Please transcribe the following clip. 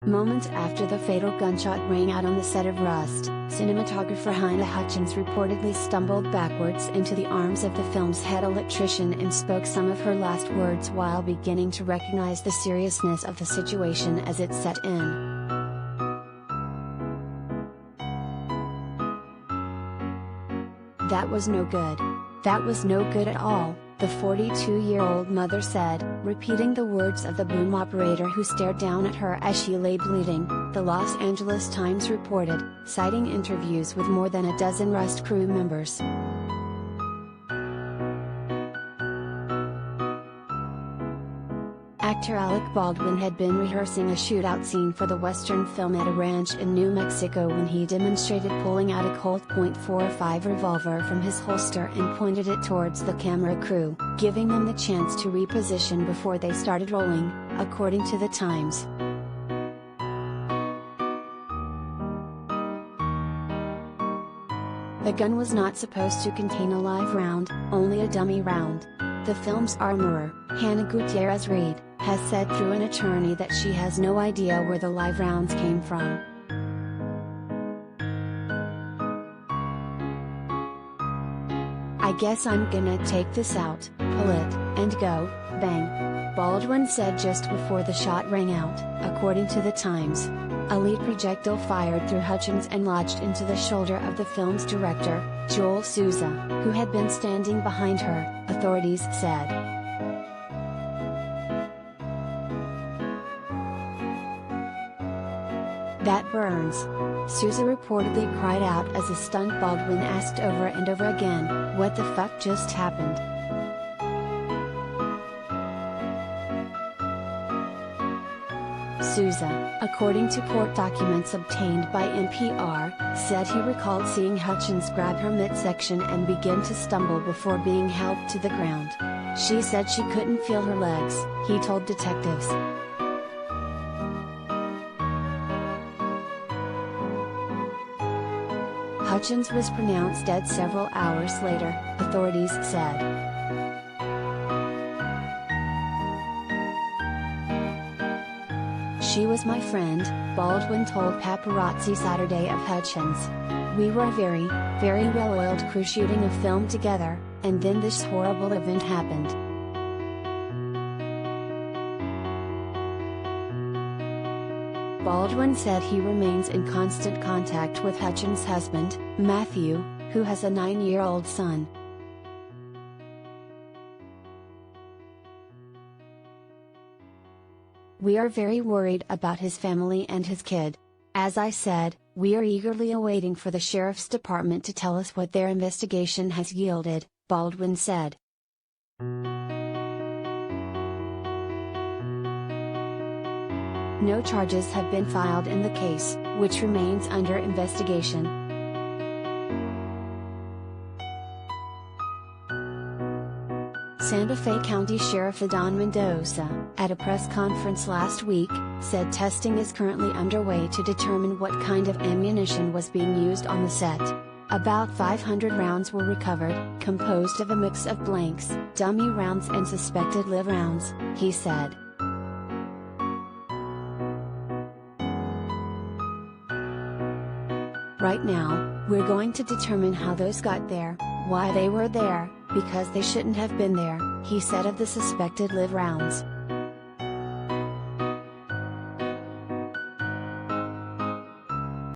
Moments after the fatal gunshot rang out on the set of Rust, cinematographer Halyna Hutchins reportedly stumbled backwards into the arms of the film's head electrician and spoke some of her last words while beginning to recognize the seriousness of the situation as it set in. "That was no good. That was no good at all," the 42-year-old mother said, repeating the words of the boom operator who stared down at her as she lay bleeding, the Los Angeles Times reported, citing interviews with more than a dozen Rust crew members. Actor Alec Baldwin had been rehearsing a shootout scene for the Western film at a ranch in New Mexico when he demonstrated pulling out a Colt .45 revolver from his holster and pointed it towards the camera crew, giving them the chance to reposition before they started rolling, according to the Times. The gun was not supposed to contain a live round, only a dummy round. The film's armorer, Hannah Gutierrez-Reed, has said through an attorney that she has no idea where the live rounds came from. "I guess I'm gonna take this out, pull it, and go, bang," Baldwin said just before the shot rang out, according to the Times. A lead projectile fired through Hutchins and lodged into the shoulder of the film's director, Joel Souza, who had been standing behind her, authorities said. "That burns," Souza reportedly cried out as a stunned Baldwin asked over and over again, "What the fuck just happened?" Souza, according to court documents obtained by NPR, said he recalled seeing Hutchins grab her midsection and begin to stumble before being helped to the ground. "She said she couldn't feel her legs," he told detectives. Hutchins was pronounced dead several hours later, authorities said. "She was my friend," Baldwin told paparazzi Saturday of Hutchins. "We were a very, very well-oiled crew shooting a film together, and then this horrible event happened." Baldwin said he remains in constant contact with Hutchins' husband, Matthew, who has a 9-year-old son. "We are very worried about his family and his kid. As I said, we are eagerly awaiting for the sheriff's department to tell us what their investigation has yielded," Baldwin said. No charges have been filed in the case, which remains under investigation. Santa Fe County Sheriff Adon Mendoza, at a press conference last week, said testing is currently underway to determine what kind of ammunition was being used on the set. About 500 rounds were recovered, composed of a mix of blanks, dummy rounds and suspected live rounds, he said. "Right now, we're going to determine how those got there, why they were there, because they shouldn't have been there," he said of the suspected live rounds.